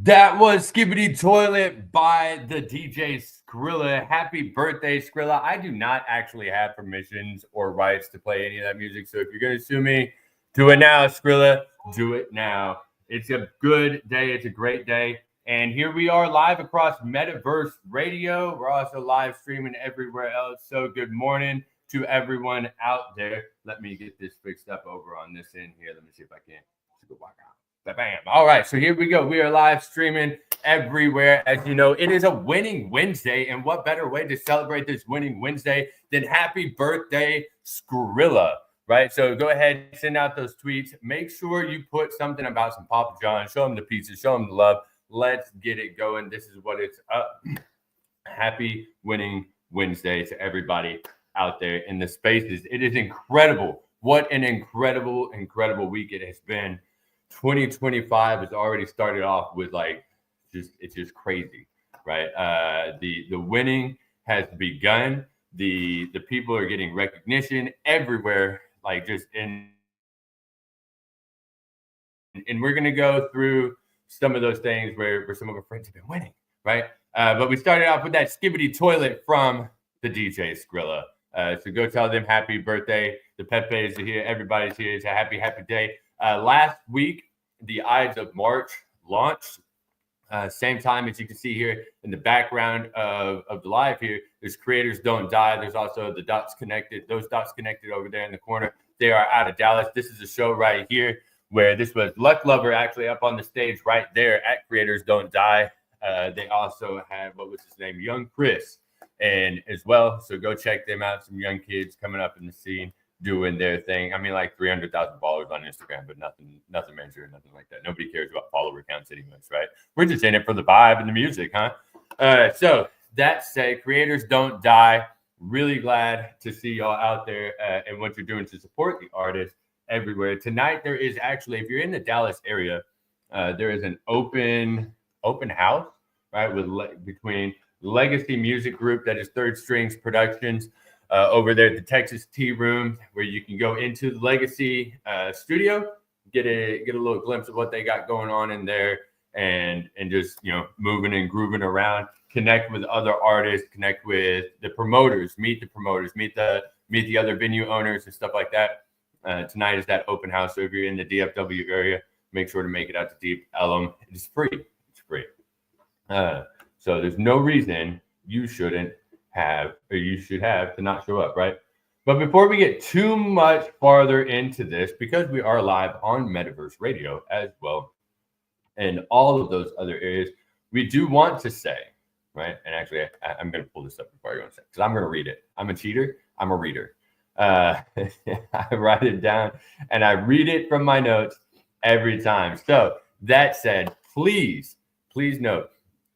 That was Skibbity Toilet by the DJ Skrilla. Happy birthday, Skrilla. I do not actually have permissions or rights to play any of that music. So if you're going to sue me, do it now, Skrilla. Do it now. It's a good day. It's a great day. And here we are live across Metaverse Radio. We're also live streaming everywhere else. So good morning to everyone out there. Let me get this fixed up over on this end here. Let me see if I can. Go back out. Bam. All right, so here we go. We are live streaming everywhere. As you know, it is a winning Wednesday. And what better way to celebrate this winning Wednesday than happy birthday, Skrilla, right? So go ahead, send out those tweets. Make sure you put something about some Papa John. Show them the pizza, show them the love. Let's get it going. This is what it's up. Happy winning Wednesday to everybody out there in the spaces. It is incredible. What an incredible week it has been. 2025 has already started off with it's just crazy, right? The winning has begun. The people are getting recognition everywhere, and we're gonna go through some of those things where some of our friends have been winning, right? But we started off with that Skibbity Toilet from the DJ Skrilla. So go tell them happy birthday. The Pepe's are here. Everybody's here. It's a happy day. Last week, the Ides of March launched. Same time as you can see here in the background of the live here. There's Creators Don't Die. There's also the dots connected. Those dots connected over there in the corner. They are out of Dallas. This is a show right here where this was Luck Lover actually up on the stage right there at Creators Don't Die. They also have, what was his name? Young Chris and as well. So go check them out. Some young kids coming up in the scene, doing their thing. I mean, like 300,000 followers on Instagram, but nothing major, nothing like that. Nobody cares about follower counts anyways, right? We're just in it for the vibe and the music, huh? So that said, Creators Don't Die. Really glad to see y'all out there and what you're doing to support the artists everywhere. Tonight, there is actually, if you're in the Dallas area, there is an open house, right, between Legacy Music Group, that is Third Strings Productions, over there at the Texas Tea Room, where you can go into the Legacy studio, get a little glimpse of what they got going on in there, and just moving and grooving around, connect with other artists, connect with the promoters, meet the other venue owners and stuff like that. Tonight is that open house, so if you're in the DFW area, make sure to make it out to Deep Ellum. It's free. It's free. So there's no reason you should have to not show up, right? But before we get too much farther into this, because we are live on Metaverse Radio as well, and all of those other areas, we do want to say, right? And actually, I'm going to pull this up before I go and say, because I'm going to read it. I'm a cheater. I'm a reader. I write it down and I read it from my notes every time. So that said, please note,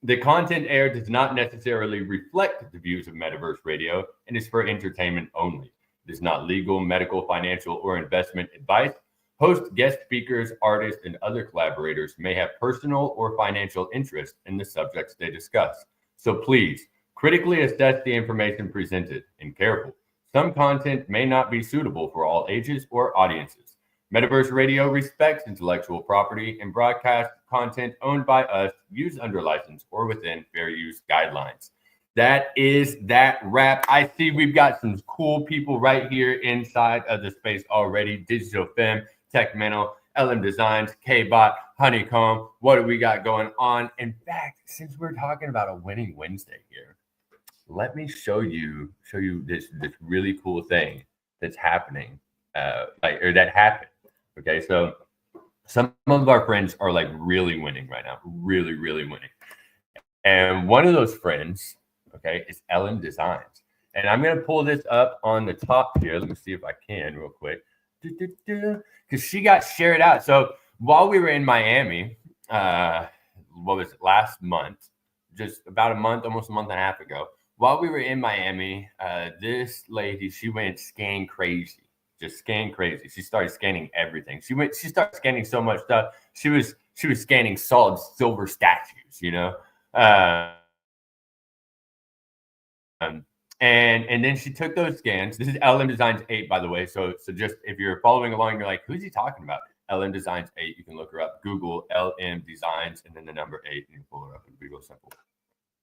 the content aired does not necessarily reflect the views of Metaverse Radio and is for entertainment only. It is not legal, medical, financial, or investment advice. Host, guest speakers, artists, and other collaborators may have personal or financial interest in the subjects they discuss. So please, critically assess the information presented and careful. Some content may not be suitable for all ages or audiences. Metaverse Radio respects intellectual property and broadcast content owned by us, used under license or within fair use guidelines. That is that wrap. I see we've got some cool people right here inside of the space already. Digital Femme, Tech Mental, LM Designs, K-Bot, Honeycomb. What do we got going on? In fact, since we're talking about a winning Wednesday here, let me show you this really cool thing that's happening, that happened. Okay, so some of our friends are like really winning right now, really winning. And one of those friends, okay, is Ellen Designs. And I'm going to pull this up on the top here. Let me see if I can real quick. Because she got shared out. So while we were in Miami, what was it, last month, just about almost a month and a half ago, while we were in Miami, this lady, she went scan crazy. Just scan crazy. She started scanning everything. She started scanning so much stuff. She was scanning solid silver statues, and then she took those scans. This is LM Designs 8, by the way. So just if you're following along, you're like, who's he talking about? LM Designs 8. You can look her up. Google LM Designs and then the number 8, and you pull her up. It'll be real simple.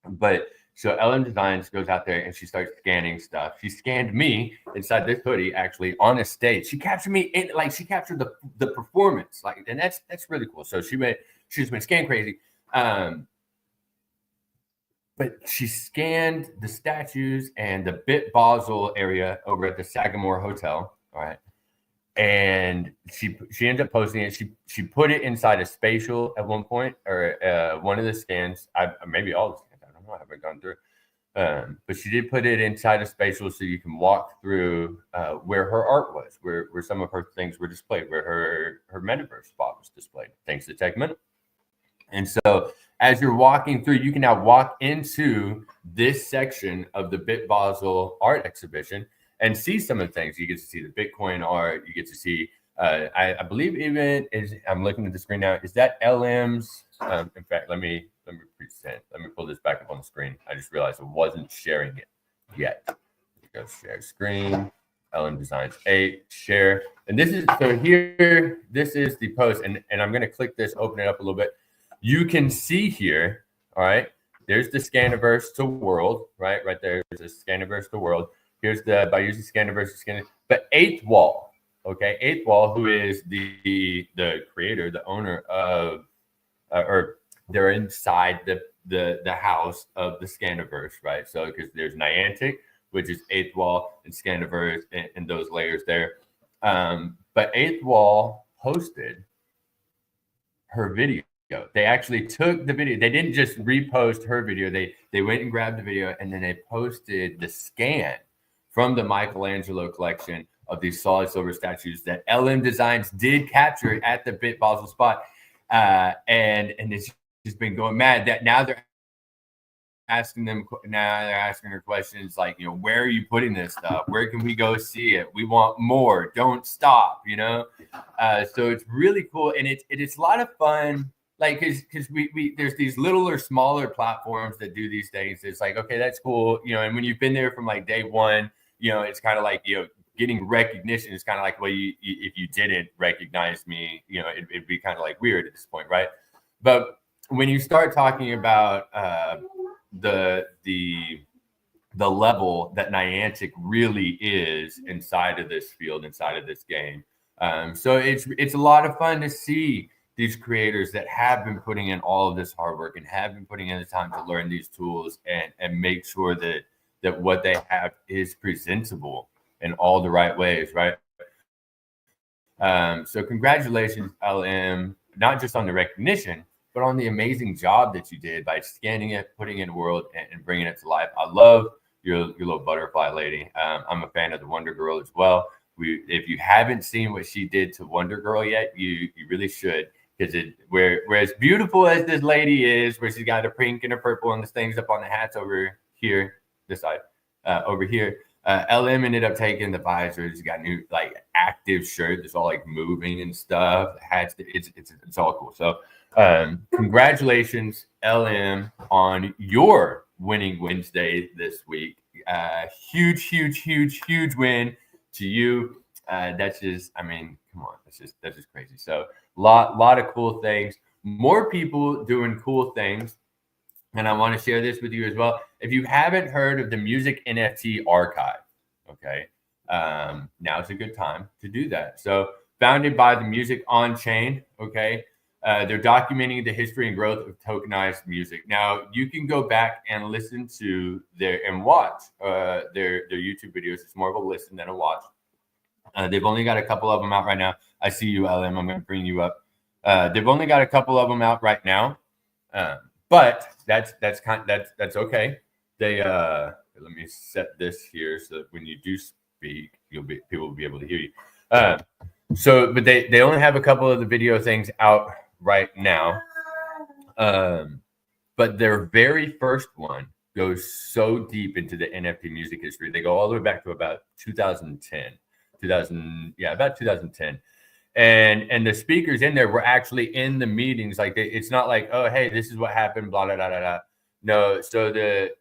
But so LM Designs goes out there and she starts scanning stuff. She scanned me inside this hoodie actually on a stage. She captured me in, like, she captured the performance, like, and that's really cool. So she's been scan crazy. But she scanned the statues and the Bit Basel area over at the Sagamore Hotel. All right. And she ended up posting it. She put it inside a spatial at one point, or one of the scans. Maybe all the scans. I don't know. I haven't gone through. But she did put it inside a spatial so you can walk through where her art was, where some of her things were displayed, where her metaverse spot was displayed, thanks to Tegment. And so as you're walking through, you can now walk into this section of the Bit Basel art exhibition and see some of the things. You get to see the Bitcoin art. You get to see, I believe even I'm looking at the screen now. Is that LM's? In fact, let me present. Let me pull this back up on the screen. I just realized I wasn't sharing it yet. Go share screen. LM Designs 8, share. And this is, so here, this is the post. And I'm going to click this, open it up a little bit. You can see here, all right, there's the Scaniverse to world, right there. There's a Scaniverse to world. Here's the, by using Scaniverse to scan it. But Eighth Wall, okay, Eighth Wall, who is the creator, the owner of, or they're inside the house of the Scaniverse, right? So because there's Niantic, which is Eighth Wall, and Scaniverse, and those layers there. But Eighth Wall hosted her video. They actually took the video. They didn't just repost her video. They went and grabbed the video, and then they posted the scan from the Michelangelo collection of these solid silver statues that LM Designs did capture at the Bit Basel spot. And it's just been going mad that now they're asking her questions like, you know, where are you putting this stuff? Where can we go see it? We want more. Don't stop, you know? So it's really cool. And it's a lot of fun. Like, because we there's these little or smaller platforms that do these things. It's like, okay, that's cool, you know. And when you've been there from like day one, you know, it's kind of like, you know, getting recognition is kind of like, well, if you didn't recognize me, you know, it'd be kind of like weird at this point, right? But when you start talking about the level that Niantic really is inside of this field, inside of this game, so it's a lot of fun to see these creators that have been putting in all of this hard work and have been putting in the time to learn these tools and make sure that what they have is presentable in all the right ways, right? So congratulations, LM, not just on the recognition, but on the amazing job that you did by scanning it, putting it in the world, and bringing it to life. I love your little butterfly lady. I'm a fan of the Wonder Girl as well. If you haven't seen what she did to Wonder Girl yet, you really should. Because where as beautiful as this lady is, where she's got the pink and the purple and the things up on the hats over here, this side, over here, LM ended up taking the visors. Got new like active shirt that's all like moving and stuff. Hats, it's all cool. So congratulations, LM, on your winning Wednesday this week. Huge win to you. That's just, I mean, come on, that's just crazy. So lot of cool things, more people doing cool things. And I want to share this with you as well. If you haven't heard of the Music NFT Archive, okay, now's a good time to do that. So founded by the Music On Chain, okay, they're documenting the history and growth of tokenized music. Now you can go back and listen to and watch their YouTube videos. It's more of a listen than a watch. They've only got a couple of them out right now. I see you, LM. I'm going to bring you up. They've only got a couple of them out right now, but that's okay. They let me set this here so that when you do speak, people will be able to hear you. But they only have a couple of the video things out right now. But their very first one goes so deep into the NFT music history. They go all the way back to about 2010. About 2010. And the speakers in there were actually in the meetings. Like it's not like, oh, hey, this is what happened, blah, blah, blah, blah, blah. No, so the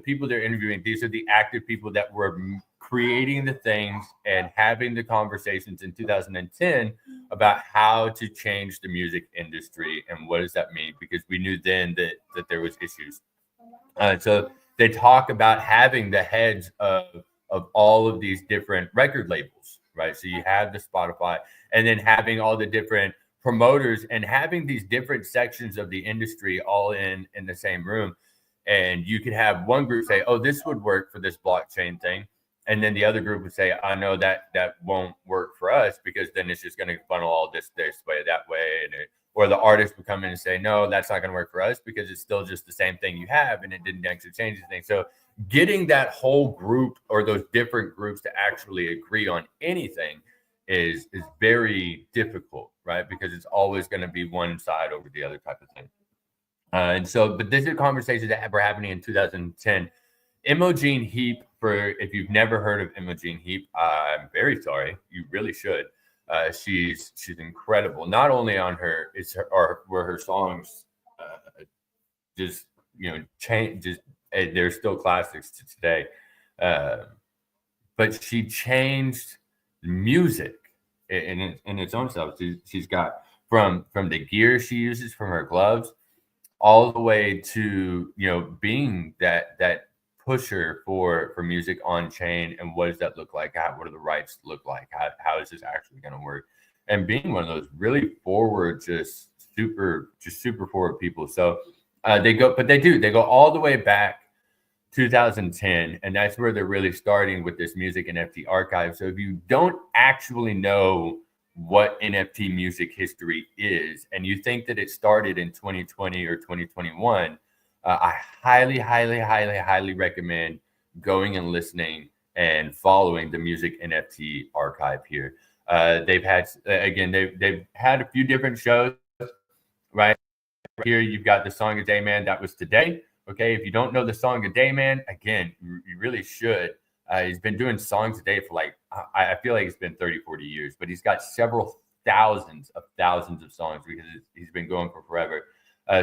people they're interviewing, these are the active people that were creating the things and having the conversations in 2010 about how to change the music industry and what does that mean, because we knew then that there was issues. So they talk about having the heads of all of these different record labels, right? So you have the Spotify, and then having all the different promoters and having these different sections of the industry all in the same room. And you could have one group say, oh, this would work for this blockchain thing. And then the other group would say, I know that won't work for us, because then it's just going to funnel all this way, that way. Or the artist would come in and say, no, that's not going to work for us, because it's still just the same thing you have and it didn't actually change anything. So getting that whole group or those different groups to actually agree on anything is very difficult, right? Because it's always going to be one side over the other type of thing. And so, but this is conversations that were happening in 2010. Imogen Heap, for if you've never heard of Imogen Heap, I'm very sorry. You really should. She's incredible. Not only on her, where her songs just change. Just they're still classics to today. But she changed music in its own self. She's got from the gear she uses, from her gloves, all the way to being that pusher for music on chain. And what does that look like? What do the rights look like? How is this actually going to work? And being one of those really forward, just super forward people. So they go all the way back 2010, and that's where they're really starting with this music NFT archive. So if you don't actually know what NFT music history is, and you think that it started in 2020 or 2021, I highly recommend going and listening and following the music NFT archive here. They've had a few different shows, right? Here you've got the Song of Day Man. That was today. Okay, if you don't know the Song of Day Man, again, you really should. He's been doing songs a day for I feel like it's been 30-40 years, but he's got several thousands of songs, because he's been going for forever.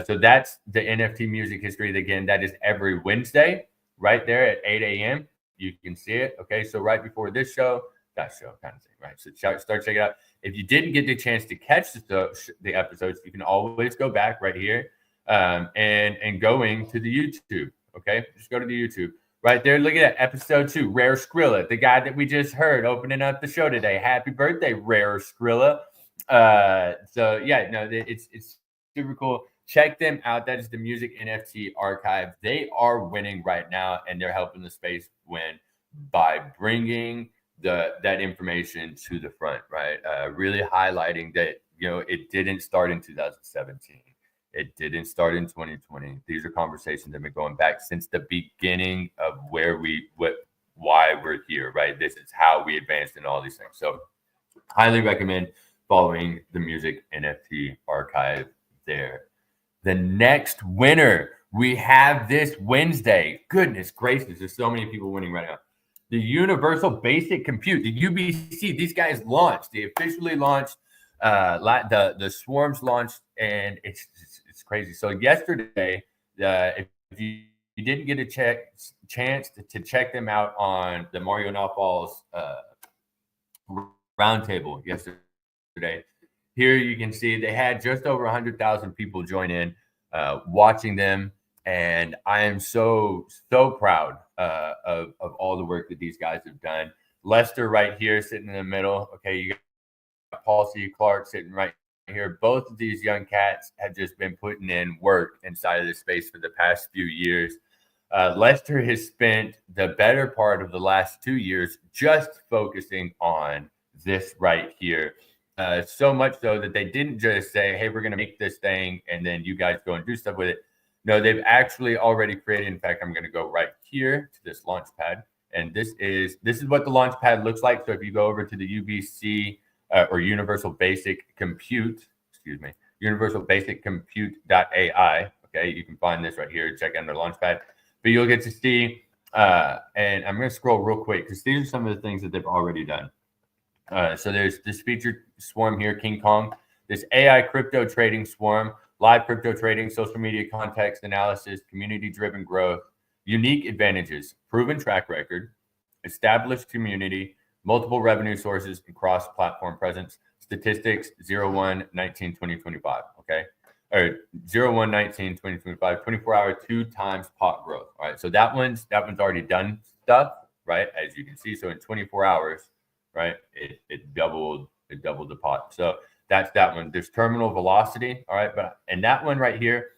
So that's the NFT music history. Again, that is every Wednesday right there at 8 a.m. You can see it. Okay, so right before this show, that show kind of thing, right? So start checking it out. If you didn't get the chance to catch the episodes, you can always go back right here and going to the YouTube. Okay, just go to the YouTube. Right there, look at that, episode 2, Rare Skrilla, the guy that we just heard opening up the show today. Happy birthday, Rare Skrilla. So yeah, no, it's super cool. Check them out. That is the Music NFT Archive. They are winning right now, and they're helping the space win by bringing that information to the front, right? Really highlighting that it didn't start in 2017. It didn't start in 2020. These are conversations that have been going back since the beginning of why we're here, right? This is how we advanced in all these things. So highly recommend following the Music NFT Archive there. The next winner we have this Wednesday. Goodness gracious, there's so many people winning right now. The Universal Basic Compute, the UBC, these guys launched. They officially launched. The swarms launched, and it's crazy. So yesterday, if you didn't get a chance to check them out on the Mario Nawfal's roundtable yesterday, here you can see they had just over 100,000 people join in watching them, and I am so proud of all the work that these guys have done. Lester right here sitting in the middle. Okay, you got Paul C. Clark sitting right here. Both of these young cats have just been putting in work inside of this space for the past few years. Lester has spent the better part of the last 2 years just focusing on this right here. So much so that they didn't just say, hey, we're going to make this thing and then you guys go and do stuff with it. No, they've actually already created. In fact, I'm going to go right here to this launch pad. And this is what the launch pad looks like. So if you go over to the UBC or Universal Basic Compute, Universal Basic Compute.ai. Okay, you can find this right here. Check out their launch pad. But you'll get to see, and I'm going to scroll real quick because these are some of the things that they've already done. So there's this featured swarm here, King Kong, this AI crypto trading swarm, live crypto trading, social media context analysis, community-driven growth, unique advantages, proven track record, established community, multiple revenue sources, and cross-platform presence. statistics 01/19/2025. Okay. Or 01/19/2025, 24-hour 2x pot growth. All right. So that one's already done stuff, right? As you can see. So in 24 hours, right, it doubled the pot. So that's that one. There's terminal velocity. All right. And that one right here,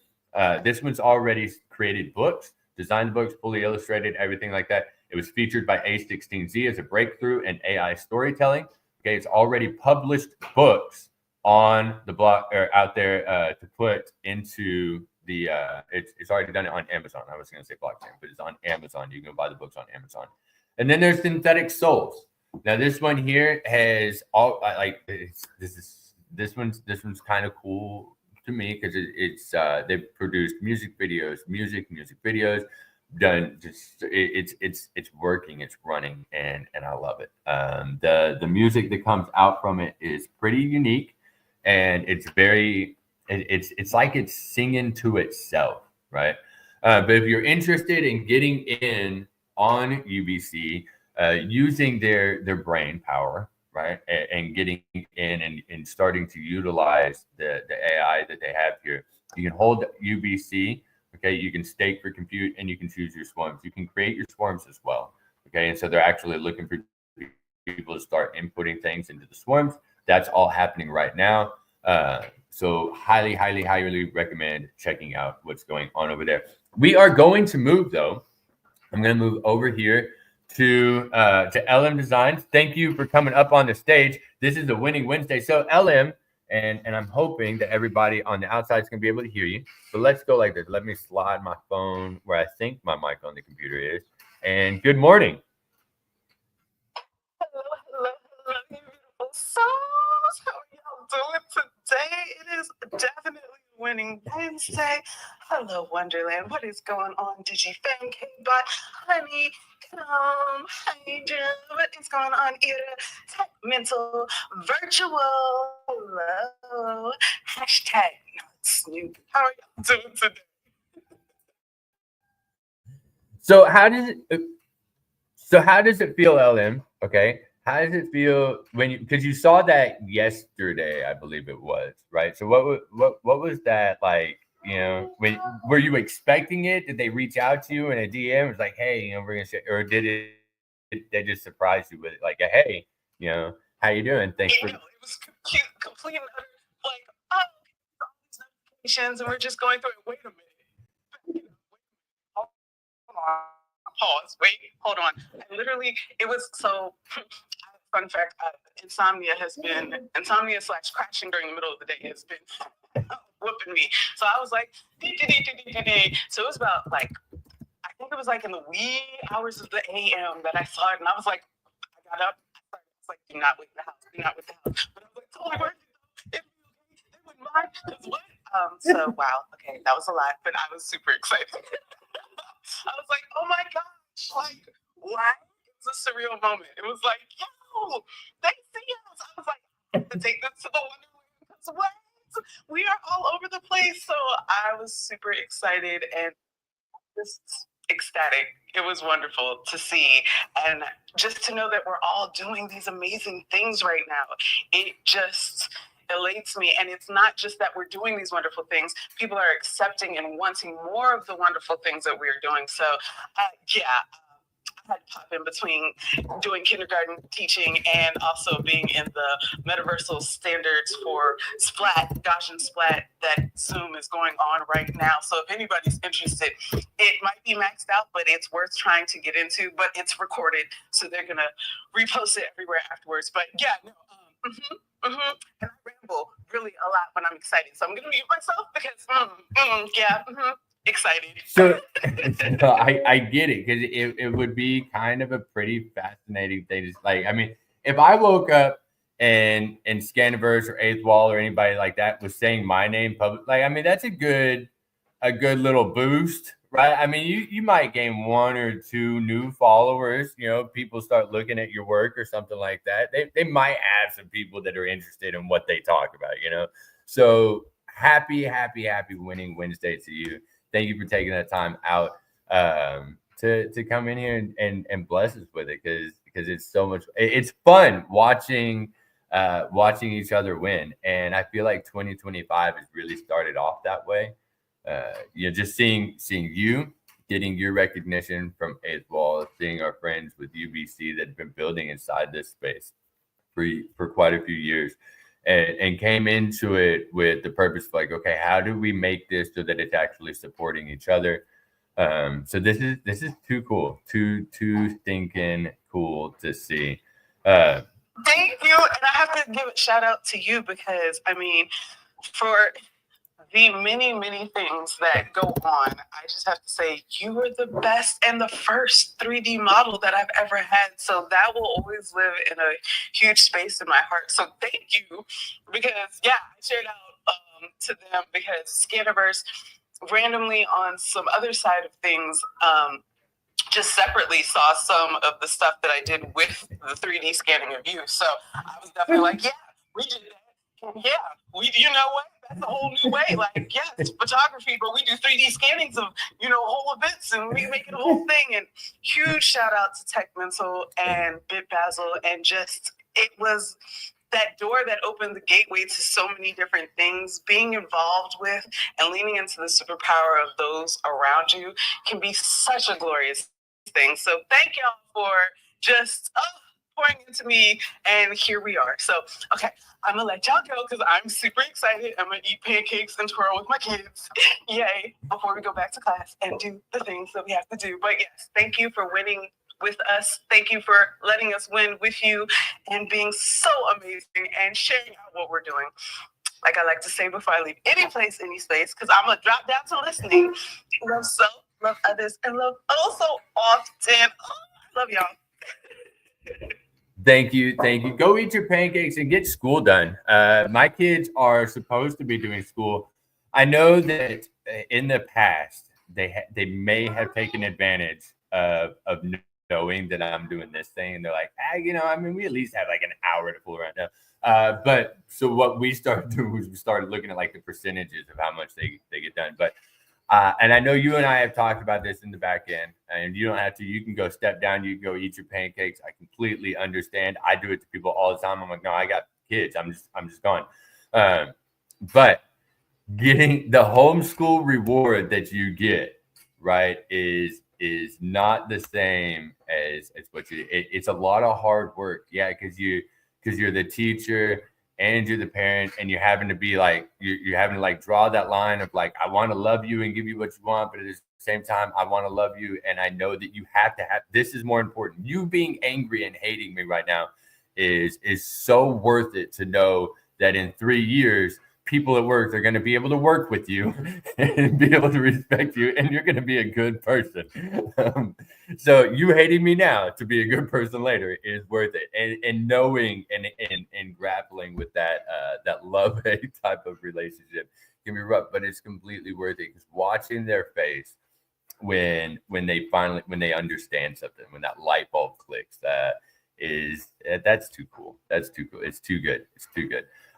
this one's already created books, designed books, fully illustrated, everything like that. It was featured by A16Z as a breakthrough in AI storytelling. Okay, it's already published books on the block or out there to put into the. It's already done it on Amazon. I was going to say blockchain, but it's on Amazon. You can buy the books on Amazon. And then there's synthetic souls. Now this one here has all like this one's kind of cool to me because it's they've produced music videos done just it's working, it's running, and I love it. The music that comes out from it is pretty unique, and it's very it's like it's singing to itself, right? But if you're interested in getting in on UBC, using their brain power, right, and getting in and starting to utilize the AI that they have here, you can hold UBC. Okay, you can stake for compute, and you can choose your swarms. You can create your swarms as well. Okay, and so they're actually looking for people to start inputting things into the swarms. That's all happening right now. So highly recommend checking out what's going on over there. We are going to move though. I'm going to move over here to LM Designs. Thank you for coming up on the stage. This is the Winning Wednesday. So LM. And I'm hoping that everybody on the outside is going to be able to hear you. But let's go like this. Let me slide my phone where I think my mic on the computer is. And good morning. Hello, you beautiful souls. How are y'all doing today? It is definitely Winning Wednesday. Hello, Wonderland. What is going on, DigiFam? K-Bot, honey, come. Hey, Jim. What is going on, Ira? Tech Mental, Virtual. Hello. Hashtag Snoop. How are y'all doing today? So how does it feel, LM? Okay. How does it feel when because you saw that yesterday, I believe it was, right? So what was that like? You know, were you expecting it? Did they reach out to you in a DM? It was like, hey, we're gonna share, or did they just surprise you with it? Like, hey, how you doing? Thanks for. It was complete and utter, like, oh, all these notifications, and we're just going through it. Wait a minute. Hold on. Pause. Wait. Hold on. It was so. Fun fact: insomnia / crashing during the middle of the day has been whooping me. So I was like, so it was about like, I think it was like in the wee hours of the AM that I saw it, and I was like, I got up. I was like, do not wake the house. Do not wake the house. But I was like, totally worth it. They wouldn't mind. What? So wow. Okay, that was a lot, but I was super excited. I was like, oh my gosh, like what? It was a surreal moment. It was like, yo, they see us. I was like, I have to take this to the Wonderland because what? We are all over the place. So I was super excited and just ecstatic. It was wonderful to see, and just to know that we're all doing these amazing things right now. It just elates me, and it's not just that we're doing these wonderful things. People are accepting and wanting more of the wonderful things that we're doing. So I had to pop in between doing kindergarten teaching and also being in the metaversal standards for Splat, Gaussian Splat, that Zoom is going on right now. So if anybody's interested, it might be maxed out, but it's worth trying to get into, but it's recorded. So they're going to repost it everywhere afterwards. But yeah, no, and I ramble really a lot when I'm excited. So I'm going to mute myself because, excited. So I get it because it would be kind of a pretty fascinating thing. Just like, I mean, if I woke up and Scaniverse or Eighth Wall or anybody like that was saying my name public, like, I mean, that's a good little boost, right? I mean, you might gain 1 or 2 new followers. People start looking at your work or something like that. They might have some people that are interested in what they talk about. So happy Winning Wednesday to you. Thank you for taking that time out to come in here and bless us with it because it's so much. It's fun watching watching each other win. And I feel like 2025 has really started off that way. Just seeing you getting your recognition from Eighth Wall, seeing our friends with UBC that have been building inside this space for quite a few years, and came into it with the purpose of like, okay, how do we make this so that it's actually supporting each other? So this is too cool, too stinking cool to see. Thank you, and I have to give a shout out to you because I mean, for the many things that go on, I just have to say you were the best and the first 3D model that I've ever had. So that will always live in a huge space in my heart. So thank you, because I shared out to them because Scanniverse randomly on some other side of things just separately saw some of the stuff that I did with the 3D scanning of you. So I was definitely like, yeah, we did that. Yeah, you know what? That's a whole new way. Like, yeah, it's photography, but we do 3D scannings of, whole events and we make it a whole thing. And huge shout out to Tech Mental and BitBasil. And just, it was that door that opened the gateway to so many different things. Being involved with and leaning into the superpower of those around you can be such a glorious thing. So thank y'all for just pouring into me, and here we are. So, okay, I'm gonna let y'all go because I'm super excited. I'm gonna eat pancakes and twirl with my kids. Yay, before we go back to class and do the things that we have to do. But yes, thank you for winning with us. Thank you for letting us win with you and being so amazing and sharing out what we're doing. Like I like to say before I leave any place, any space, because I'm gonna drop down to listening. Love self, love others, and love also often. Love y'all. Thank you. Go eat your pancakes and get school done. My kids are supposed to be doing school. I know that in the past they may have taken advantage of knowing that I'm doing this thing, and they're like, we at least have like an hour to fool around now. But so what we started doing was we started looking at like the percentages of how much they get done. But and I know you and I have talked about this in the back end, and you don't have to. You can go step down. You can go eat your pancakes. I completely understand. I do it to people all the time. I'm like, no, I got kids. I'm just gone. But getting the homeschool reward that you get, right, is not the same as what you. It's a lot of hard work, because you're the teacher and you're the parent, and you're having to be like, you're having to like draw that line of like, I want to love you and give you what you want, but at the same time, I want to love you. And I know that you have to have, this is more important. You being angry and hating me right now is so worth it to know that in 3 years, people at work are going to be able to work with you and be able to respect you, and you're going to be a good person. So you hating me now to be a good person later is worth it. And knowing and grappling with that love-hate type of relationship can be rough, but it's completely worth it, because watching their face when they understand something, when that light bulb clicks, that's too cool. That's too cool. It's too good.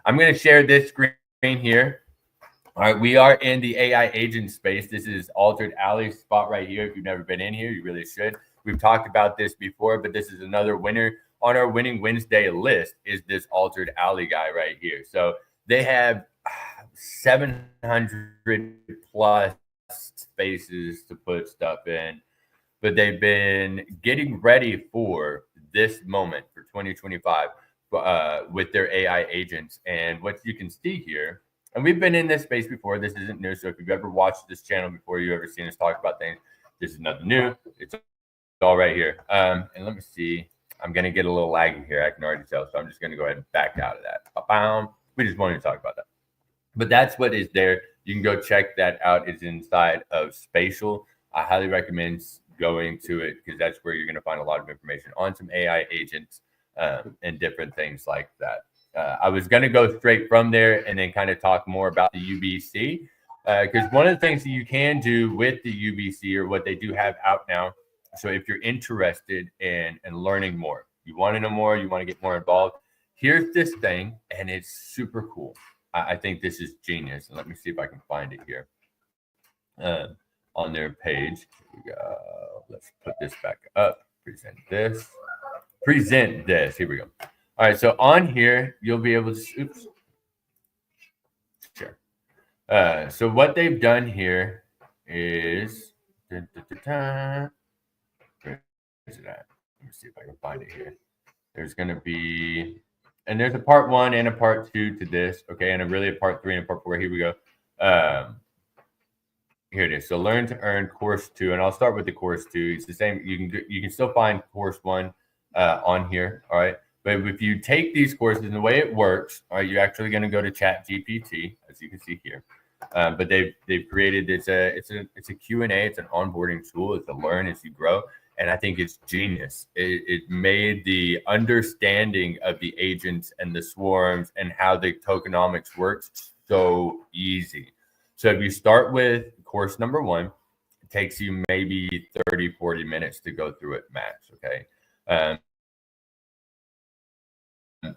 I'm going to share this screen here. All right, we are in the AI agent space. This is Altered Alley's spot right here. If you've never been in here, you really should. We've talked about this before, but this is another winner on our Winning Wednesday list, is this Altered Alley guy right here. So they have 700 plus spaces to put stuff in, but they've been getting ready for this moment for 2025 with their AI agents. And what you can see here, and we've been in this space before, this isn't new. So if you've ever watched this channel before, you've ever seen us talk about things, this is nothing new. It's all right here. And let me see. I'm going to get a little laggy here. I can already tell. So I'm just going to go ahead and back out of that. We just wanted to talk about that. But that's what is there. You can go check that out. It's inside of Spatial. I highly recommend going to it, because that's where you're going to find a lot of information on some AI agents and different things like that. I was going to go straight from there and then kind of talk more about the UBC, because one of the things that you can do with the UBC, or what they do have out now. So if you're interested in learning more, you want to know more, you want to get more involved, here's this thing, and it's super cool. I think this is genius. And let me see if I can find it here on their page. Here we go. Let's put this back up. Present this. Here we go. All right, so on here, you'll be able to, oops, sure. So what they've done here is, where is it at? Let me see if I can find it here. There's going to be, and there's a part 1 and a part 2 to this, okay, and a part 3 and a part 4. Here we go. Here it is. So learn to earn course 2, and I'll start with the course 2. It's the same. You can still find course 1 on here, all right. But if you take these courses and the way it works, all right, you're actually going to go to ChatGPT, as you can see here. But they've created it's a Q&A, it's an onboarding tool, it's to learn as you grow. And I think it's genius. It made the understanding of the agents and the swarms and how the tokenomics works so easy. So if you start with course number 1, it takes you maybe 30, 40 minutes to go through it max, okay?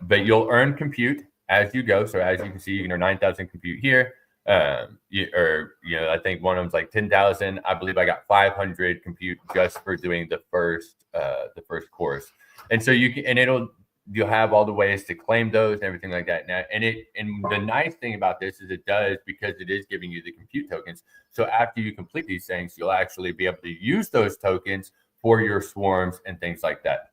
But you'll earn compute as you go. So as you can see, you can earn 9,000 compute here. I think one of them's like 10,000. I believe I got 500 compute just for doing the first course. And so you'll have all the ways to claim those and everything like that. Now, and the nice thing about this is it does, because it is giving you the compute tokens. So after you complete these things, you'll actually be able to use those tokens for your swarms and things like that,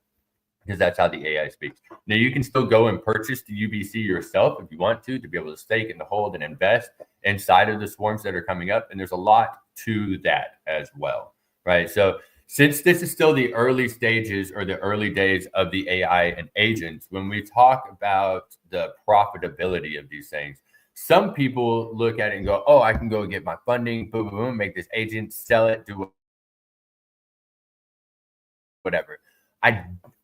because that's how the AI speaks. Now, you can still go and purchase the UBC yourself if you want to be able to stake and to hold and invest inside of the swarms that are coming up. And there's a lot to that as well, right? So since this is still the early stages or the early days of the AI and agents, when we talk about the profitability of these things, some people look at it and go, oh, I can go get my funding, boom, boom, boom, make this agent, sell it, do whatever.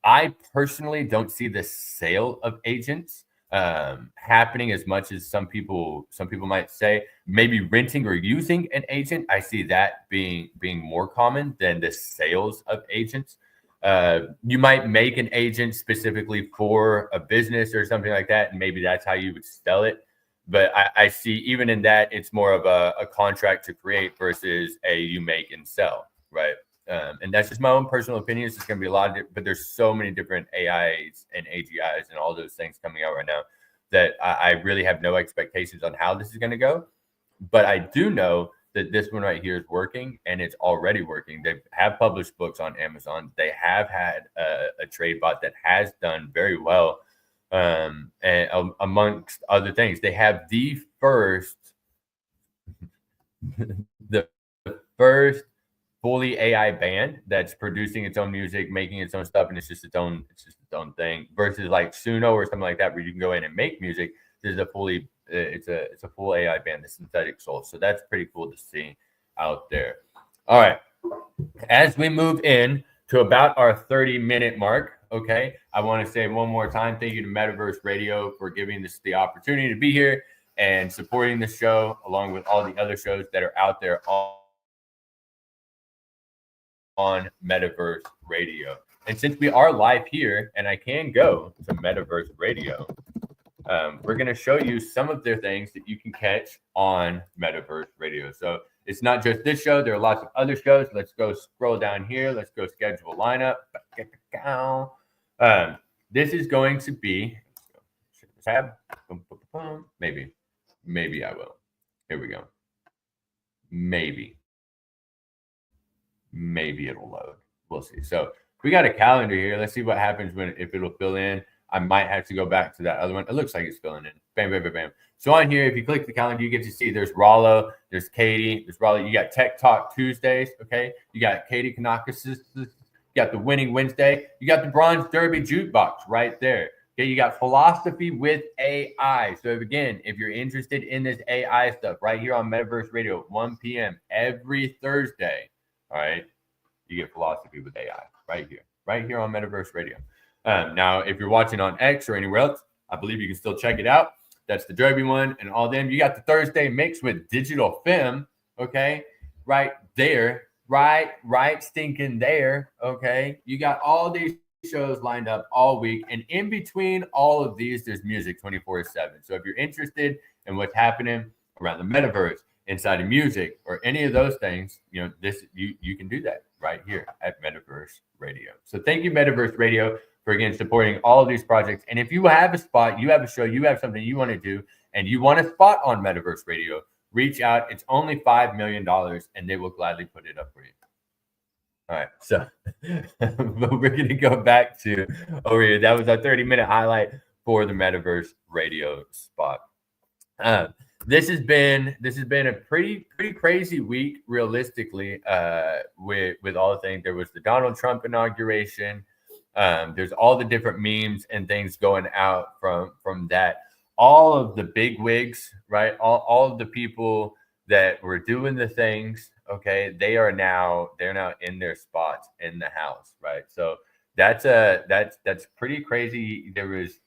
I personally don't see the sale of agents happening as much as some people might say. Maybe renting or using an agent, I see that being more common than the sales of agents. You might make an agent specifically for a business or something like that, and maybe that's how you would sell it. But I see even in that, it's more of a contract to create versus you make and sell, right? And that's just my own personal opinion. It's going to be a lot of but there's so many different AIs and AGIs and all those things coming out right now that I really have no expectations on how this is going to go. But I do know that this one right here is working, and it's already working. They have published books on Amazon. They have had a trade bot that has done very well. And amongst other things, they have the first fully AI band that's producing its own music, making its own stuff, and it's just its own thing. Versus like Suno or something like that, where you can go in and make music. This is a fully it's a full AI band, the Synthetic Soul. So that's pretty cool to see out there. All right, as we move in to about our 30-minute mark, okay, I want to say one more time, thank you to Metaverse Radio for giving us the opportunity to be here and supporting the show, along with all the other shows that are out there on Metaverse Radio. And since we are live here and I can go to Metaverse Radio, we're going to show you some of their things that you can catch on Metaverse Radio. So it's not just this show. There are lots of other shows. Let's go scroll down here. Let's go schedule lineup. This is going to be tab. Maybe I will. Here we go. Maybe it'll load. We'll see. So we got a calendar here. Let's see what happens if it'll fill in. I might have to go back to that other one. It looks like it's filling in. Bam, bam, bam, bam. So on here, if you click the calendar, you get to see there's Rollo, there's Katie, there's Rollo. You got Tech Talk Tuesdays, okay? You got Katie Kanakis. You got the Winning Wednesday. You got the Bronze Derby Jukebox right there. Okay, you got Philosophy with AI. So again, if you're interested in this AI stuff, right here on Metaverse Radio at 1 p.m. every Thursday, all right, you get Philosophy with AI right here on Metaverse Radio. Now, if you're watching on X or anywhere else, I believe you can still check it out. That's the Derby one and all them. You got the Thursday mix with Digital Femme, okay, right there, right stinking there, okay. You got all these shows lined up all week, and in between all of these, there's music 24/7. So if you're interested in what's happening around the metaverse, inside of music, or any of those things, you know, this you can do that right here at Metaverse Radio. So thank you, Metaverse Radio, for again supporting all of these projects. And if you have a spot, you have a show, you have something you want to do, and you want a spot on Metaverse Radio, reach out. It's only $5 million, and they will gladly put it up for you. All right, so but we're gonna go back to over here. That was our 30-minute highlight for the Metaverse Radio spot. This has been a pretty crazy week, realistically. With all the things, there was the Donald Trump inauguration. There's all the different memes and things going out from that. All of the big wigs, right? All of the people that were doing the things, okay, they're now in their spots in the House, right? So that's pretty crazy. There was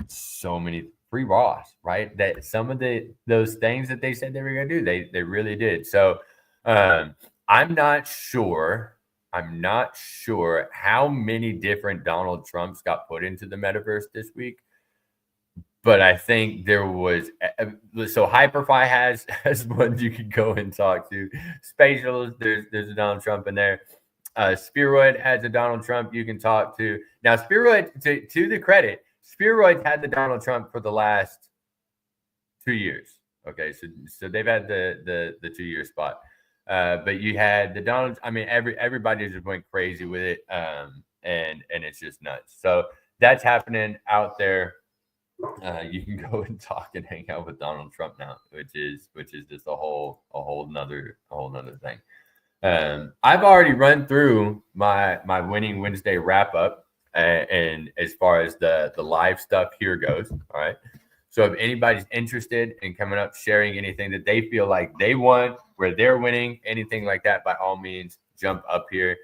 so many free Ross, right? That some of those things that they said they were gonna do, they really did. So I'm not sure how many different Donald Trumps got put into the metaverse this week. But I think there was, so Hyperfy has ones you could go and talk to. Spatial, there's a Donald Trump in there. Spheroid has a Donald Trump you can talk to. Now, Spheroid, to the credit, Spheroid's had the Donald Trump for the last 2 years. Okay, so they've had the 2-year spot. But you had the Donald. I mean, everybody just went crazy with it, and it's just nuts. So that's happening out there. You can go and talk and hang out with Donald Trump now, which is just a whole nother thing. I've already run through my Winning Wednesday wrap up, and as far as the live stuff here goes, all right. So if anybody's interested in coming up, sharing anything that they feel like they won, where they're winning, anything like that, by all means, jump up here.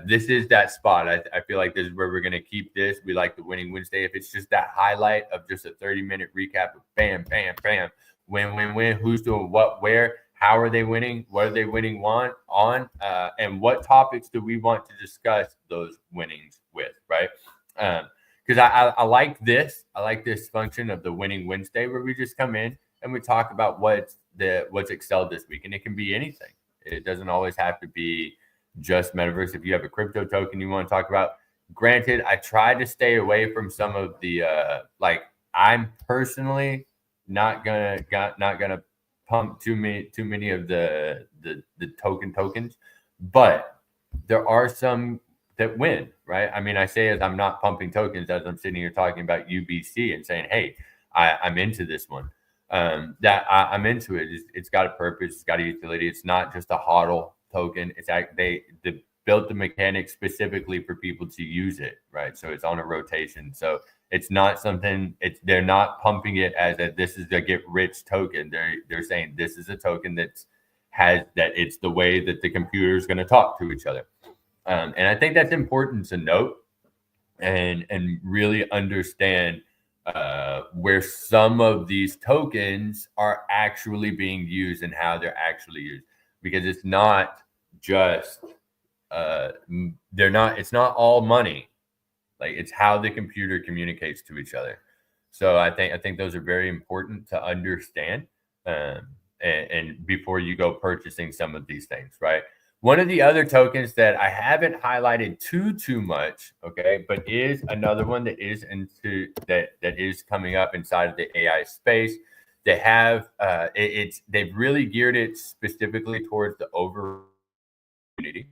This is that spot. I feel like this is where we're going to keep this. We like the Winning Wednesday. If it's just that highlight of just a 30-minute recap of bam, bam, bam, win, who's doing what, where, how are they winning, what are they winning on, and what topics do we want to discuss those winnings with, right? Because I like this. I like this function of the Winning Wednesday, where we just come in and we talk about what's excelled this week. And it can be anything. It doesn't always have to be just metaverse. If you have a crypto token you want to talk about, granted, I try to stay away from some of the like, I'm personally not gonna pump too many of the tokens, but there are some that win, right? I mean, I say as I'm not pumping tokens, as I'm sitting here talking about UBC and saying, hey, I'm into this one. That I'm into it. It's got a purpose. It's got a utility. It's not just a hodl token. It's they built the mechanics specifically for people to use it, right? So it's on a rotation. So it's not something. They're not pumping it as this is a get rich token. They're saying this is a token that it's the way that the computer is going to talk to each other. And I think that's important to note and really understand where some of these tokens are actually being used and how they're actually used, because it's not just it's not all money. Like, it's how the computer communicates to each other. So I think those are very important to understand and before you go purchasing some of these things, right? One of the other tokens that I haven't highlighted too much, okay, but is another one that is that is coming up inside of the AI space. They have they've really geared it specifically towards the over community,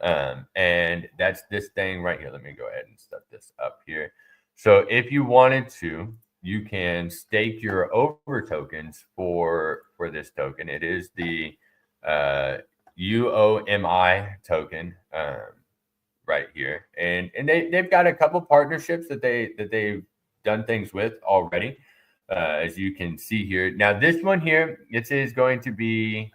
and that's this thing right here. Let me go ahead and set this up here. So if you wanted to, you can stake your over tokens for this token. It is the UOMI token right here, and they've got a couple partnerships that they've done things with already, as you can see here. Now this one here, it is going to be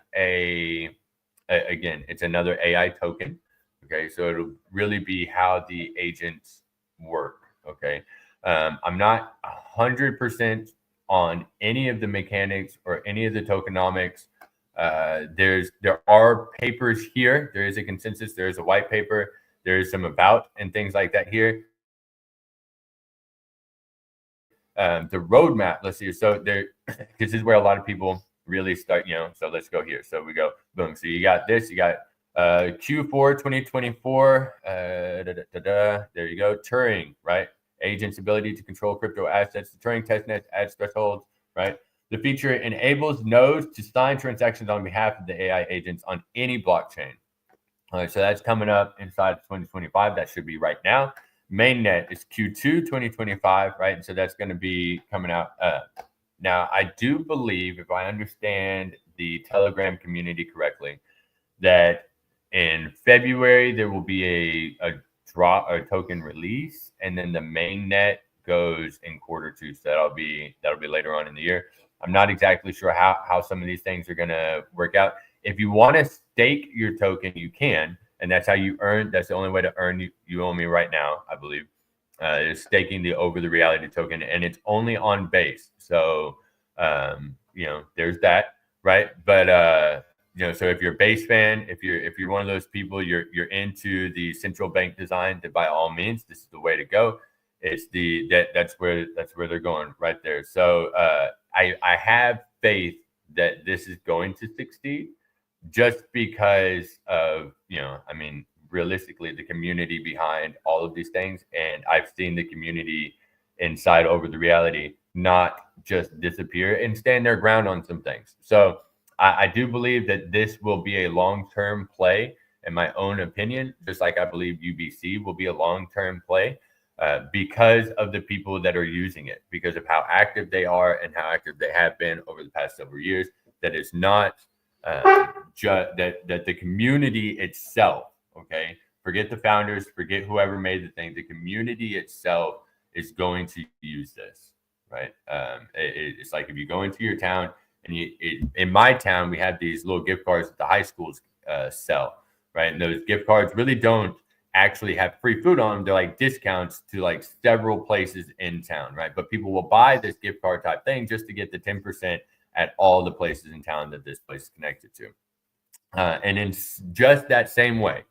again, it's another AI token. Okay, so it'll really be how the agents work. Okay, I'm not 100% on any of the mechanics or any of the tokenomics. There are papers here. There is a consensus. There is a white paper. There is some about and things like that here. The roadmap, let's see. So this is where a lot of people really start, so let's go here. So we go, boom. So you got this, you got Q4 2024. There you go. Turing, right? Agent's ability to control crypto assets. The Turing testnet adds thresholds, right? The feature enables nodes to sign transactions on behalf of the AI agents on any blockchain. All right, so that's coming up inside of 2025. That should be right now. Mainnet is Q2 2025, right? And so that's going to be coming out. Now, I do believe, if I understand the Telegram community correctly, that in February there will be a drop or token release, and then the mainnet goes in Q2. So that'll be later on in the year. I'm not exactly sure how some of these things are going to work out. If you want to stake your token, you can, and that's how you earn. That's the only way to earn. You owe me right now, I believe, is staking the over the reality token, and it's only on base. So there's that, right? But so if you're a base fan, if you're one of those people, you're into the central bank design, then by all means, this is the way to go. It's that's where they're going right there. So I have faith that this is going to succeed, just because of realistically the community behind all of these things, and I've seen the community inside over the reality not just disappear and stand their ground on some things. So I do believe that this will be a long-term play, in my own opinion, just like I believe UBC will be a long-term play because of the people that are using it, because of how active they are and how active they have been over the past several years. That is not just that the community itself, okay? Forget the founders, forget whoever made the thing. The community itself is going to use this, right? It's like if you go into your town, and in my town, we have these little gift cards that the high schools sell, right? And those gift cards really don't actually have free food on them. They're like discounts to like several places in town, right? But people will buy this gift card type thing just to get the 10% at all the places in town that this place is connected to. And in just the same way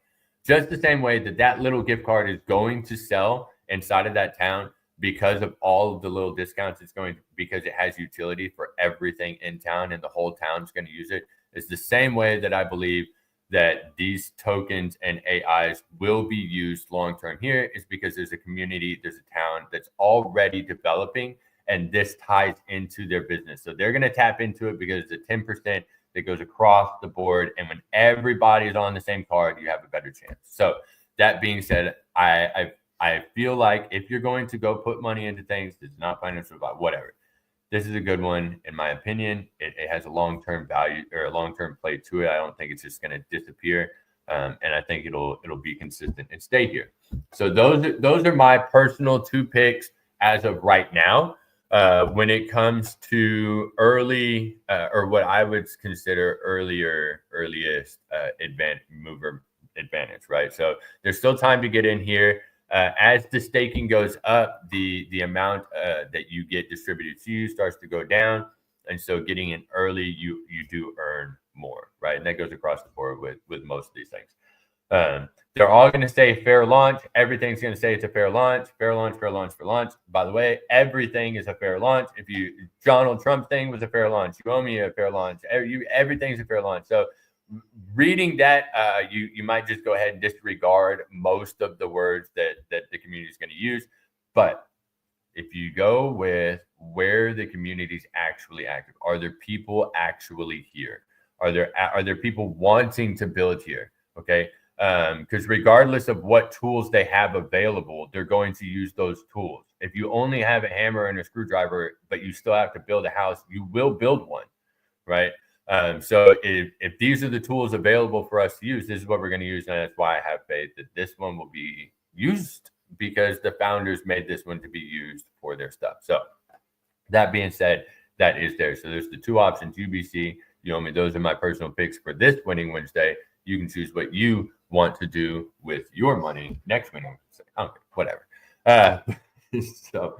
that little gift card is going to sell inside of that town, because of all of the little discounts it's going to, because it has utility for everything in town and the whole town's going to use it. It's the same way that I believe that these tokens and AIs will be used long-term here, is because there's a community, there's a town that's already developing, and this ties into their business. So they're going to tap into it because it's a 10% that goes across the board. And when everybody is on the same card, you have a better chance. So that being said, I feel like if you're going to go put money into things that's not financial advice, whatever, this is a good one, in my opinion. It has a long-term value or a long-term play to it. I don't think it's just going to disappear, and I think it'll be consistent and stay here. So those are my personal 2 picks as of right now. When it comes to early or what I would consider earliest advantage, right? So there's still time to get in here. As the staking goes up, the amount that you get distributed to you starts to go down, and so getting in early, you do earn more, right? And that goes across the board with most of these things. They're all going to say fair launch. Everything's going to say it's a fair launch, fair launch, fair launch, fair launch. By the way, everything is a fair launch. If Donald Trump thing was a fair launch, you owe me a fair launch. Everything's a fair launch. So reading that, you might just go ahead and disregard most of the words that the community is going to use. But if you go with where the community is actually active, are there people actually here? Are there people wanting to build here? Okay. Because regardless of what tools they have available, they're going to use those tools. If you only have a hammer and a screwdriver, but you still have to build a house, you will build one, right? So if these are the tools available for us to use, this is what we're going to use. And that's why I have faith that this one will be used, because the founders made this one to be used for their stuff. So that being said, that is there. So there's the 2 options, UBC, those are my personal picks for this winning Wednesday. You can choose what you want to do with your money next winning Wednesday. Okay, whatever. So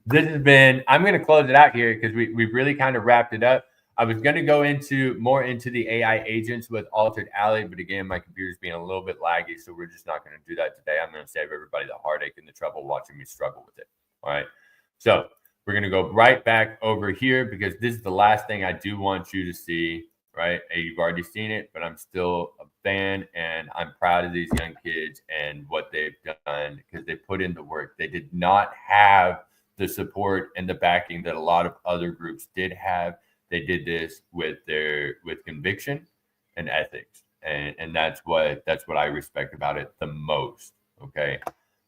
this has been, I'm going to close it out here because we've really kind of wrapped it up. I was going to go more into the AI agents with Altered Alley, but again, my computer's being a little bit laggy, so we're just not going to do that today. I'm going to save everybody the heartache and the trouble watching me struggle with it. All right. So we're going to go right back over here, because this is the last thing I do want you to see, right? You've already seen it, but I'm still a span, and I'm proud of these young kids and what they've done because they put in the work. They did not have the support and the backing that a lot of other groups did have. They did this with conviction and ethics, and that's what I respect about it the most. Okay,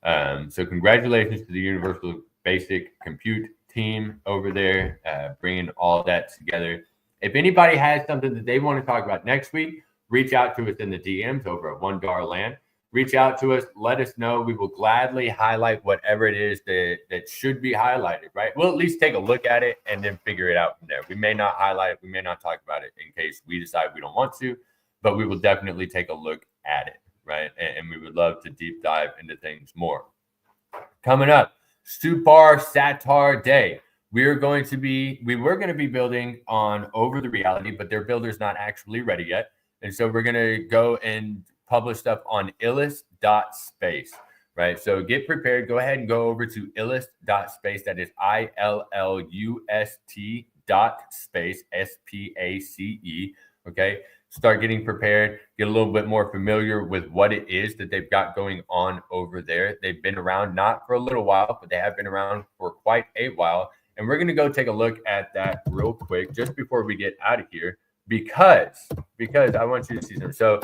so congratulations to the Universal Basic Compute team over there, bringing all that together. If anybody has something that they want to talk about next week, reach out to us in the DMs over at $1 Land. Reach out to us. Let us know. We will gladly highlight whatever it is that should be highlighted, right? We'll at least take a look at it and then figure it out from there. We may not highlight it. We may not talk about it in case we decide we don't want to, but we will definitely take a look at it, right? And we would love to deep dive into things more. Coming up, Super Satar Day. We were going to be building on Over the Reality, but their builder's not actually ready yet. And so we're going to go and publish stuff on illust.space, right? So get prepared. Go ahead and go over to illust.space. That is ILLUST.space, SPACE. Okay. Start getting prepared, get a little bit more familiar with what it is that they've got going on over there. They've been around not for a little while, but they have been around for quite a while. And we're going to go take a look at that real quick just before we get out of here because I want you to see them. So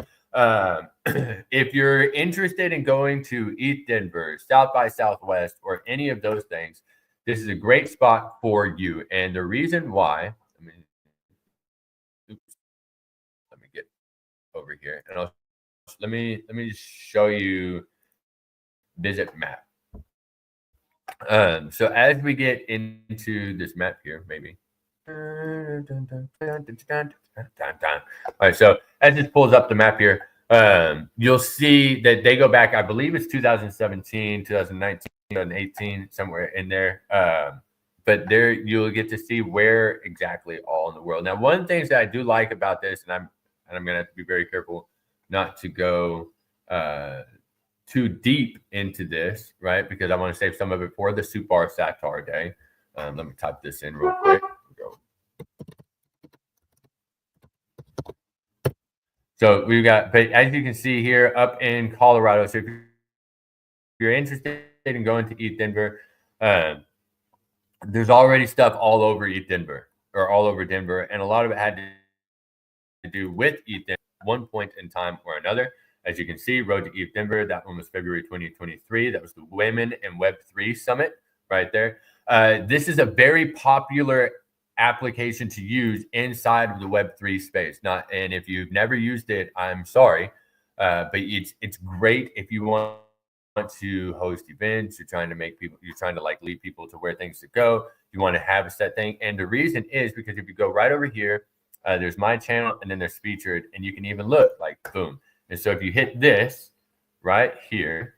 if you're interested in going to ETH Denver, South by Southwest, or any of those things, this is a great spot for you. And the reason why, let me get over here, and let me just show you visit map. So as we get into this map here, maybe. All right, so as this pulls up the map here, you'll see that they go back, I believe it's 2017, 2019, 2018, somewhere in there. But there you'll get to see where exactly all in the world. Now, one of the things that I do like about this, and I'm gonna have to be very careful not to go too deep into this, right? Because I want to save some of it for the Super Satar Day. Let me type this in real quick. Go. So we've got, but as you can see here up in Colorado, so if you're interested in going to ETH Denver, there's already stuff all over ETH Denver or all over Denver, and a lot of it had to do with ETH Denver at one point in time or another. As you can see, Road to ETH Denver, that one was February 2023. That was the Women in Web3 Summit right there. This is a very popular application to use inside of the Web3 space. And if you've never used it, I'm sorry, but it's great if you want to host events. You're trying to like lead people to where things should go. You want to have a set thing, and the reason is because if you go right over here, there's my channel, and then there's featured, and you can even look like boom. And so if you hit this right here,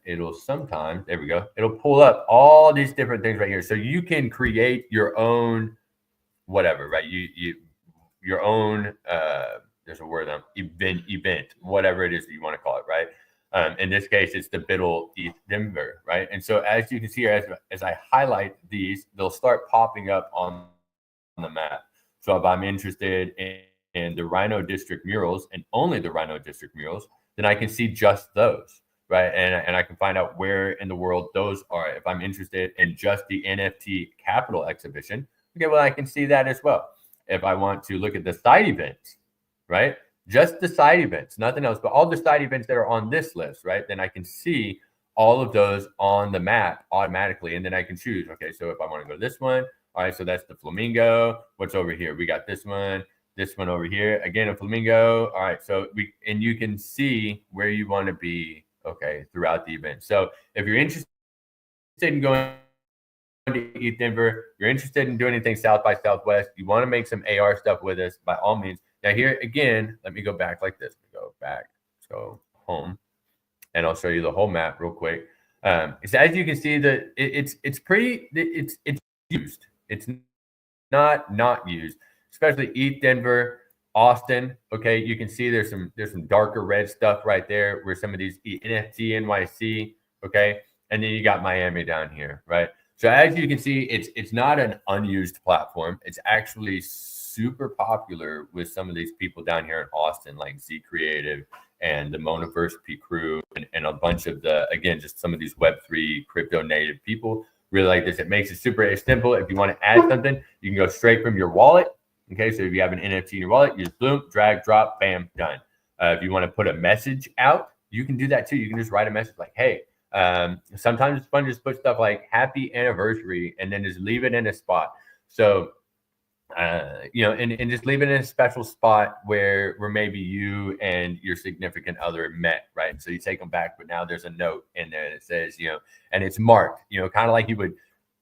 it'll sometimes, there we go, it'll pull up all these different things right here. So you can create your own whatever, right? Your own, there's a word, event, whatever it is that you want to call it, right? In this case, it's the Biddle ETH Denver, right? And so as you can see here, as I highlight these, they'll start popping up on the map. So if I'm interested in the Rhino District murals and only the Rhino District murals, then I can see just those, right? And I can find out where in the world those are. If I'm interested in just the NFT Capital exhibition, okay, well, I can see that as well. If I want to look at the side events, right? Just the side events, nothing else, but all the side events that are on this list, right? Then I can see all of those on the map automatically. And then I can choose, okay, so if I want to go to this one, all right, so that's the flamingo. What's over here? We got this one over here. Again, a flamingo. All right, so you can see where you want to be, okay, throughout the event. So if you're interested in going to ETH Denver, you're interested in doing anything South by Southwest, you want to make some AR stuff with us, by all means. Now here again, let me go back like this. Go back, let's go home, and I'll show you the whole map real quick. So as you can see, that it's used. It's not used, especially ETH Denver, Austin. Okay, you can see there's some darker red stuff right there where some of these NFT NYC. Okay, and then you got Miami down here, right? So as you can see, it's not an unused platform. It's actually super popular with some of these people down here in Austin, like Z Creative and the Monaverse P Crew, and a bunch of again, just some of these Web3 crypto native people really like this. It makes it super simple. If you want to add something, you can go straight from your wallet. Okay, so if you have an NFT in your wallet, you just boom, drag, drop, bam, done. If you want to put a message out, you can do that too. You can just write a message like, hey, sometimes it's fun to just put stuff like happy anniversary and then just leave it in a spot. So, and just leave it in a special spot where maybe you and your significant other met, right? So you take them back, but now there's a note in there that says, and it's marked, kind of like you would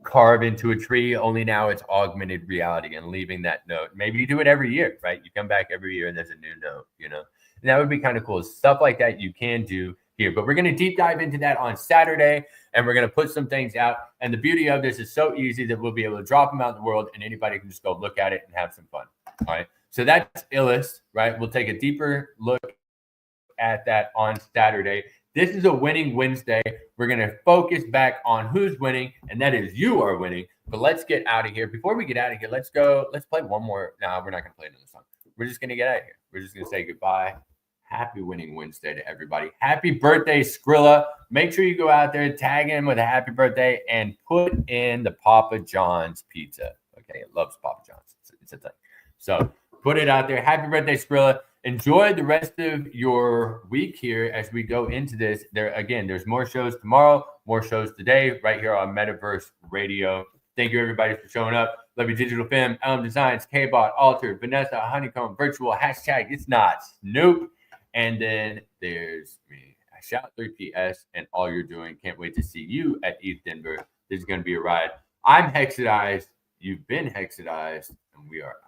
carve into a tree, only now it's augmented reality, and leaving that note. Maybe you do it every year, right? You come back every year and there's a new note, and that would be kind of cool. Stuff like that you can do here, but we're going to deep dive into that on Saturday, and we're going to put some things out. And the beauty of this is so easy that we'll be able to drop them out in the world and anybody can just go look at it and have some fun. All right. So that's Illis, right? We'll take a deeper look at that on Saturday. This is a winning Wednesday. We're going to focus back on who's winning, and that is you are winning. But let's get out of here. Before we get out of here, let's play one more. No, we're not going to play another song. We're just going to get out of here. We're just going to say goodbye. Happy winning Wednesday to everybody. Happy birthday, Skrilla. Make sure you go out there, tag him with a happy birthday, and put in the Papa John's pizza. Okay, it loves Papa John's. It's a thing. So put it out there. Happy birthday, Skrilla. Enjoy the rest of your week here as we go into this. There's more shows tomorrow, more shows today, right here on Metaverse Radio. Thank you, everybody, for showing up. Love you, Digital Femme, Elm Designs, K-Bot, Altered, Vanessa, Honeycomb, Virtual, hashtag It's Not Snoop. And then there's me. I shout 3PS and all you're doing. Can't wait to see you at ETH Denver. This is going to be a ride. I'm Hexadized. You've been Hexadized, and we are out.